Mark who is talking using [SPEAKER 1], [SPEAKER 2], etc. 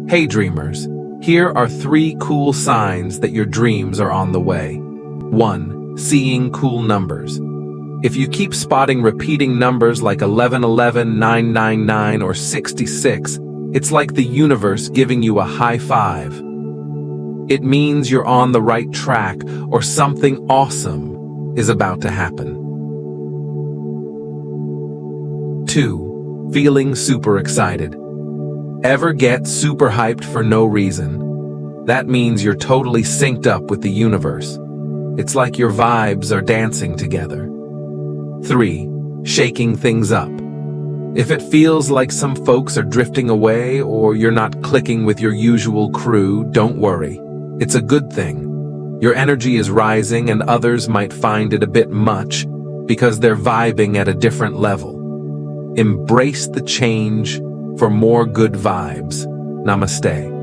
[SPEAKER 1] Hey dreamers, here are 3 cool signs that your dreams are on the way. 1. Seeing cool numbers. If you keep spotting repeating numbers like 1111, 999, or 66, it's like the universe giving you a high five. It means you're on the right track or something awesome is about to happen. 2. Feeling super excited. Ever get super hyped for no reason? That means you're totally synced up with the universe. It's like your vibes are dancing together. 3. Shaking things up. If it feels like some folks are drifting away or you're not clicking with your usual crew, don't worry. It's a good thing. Your energy is rising and others might find it a bit much because they're vibing at a different level. Embrace the change for more good vibes. Namaste.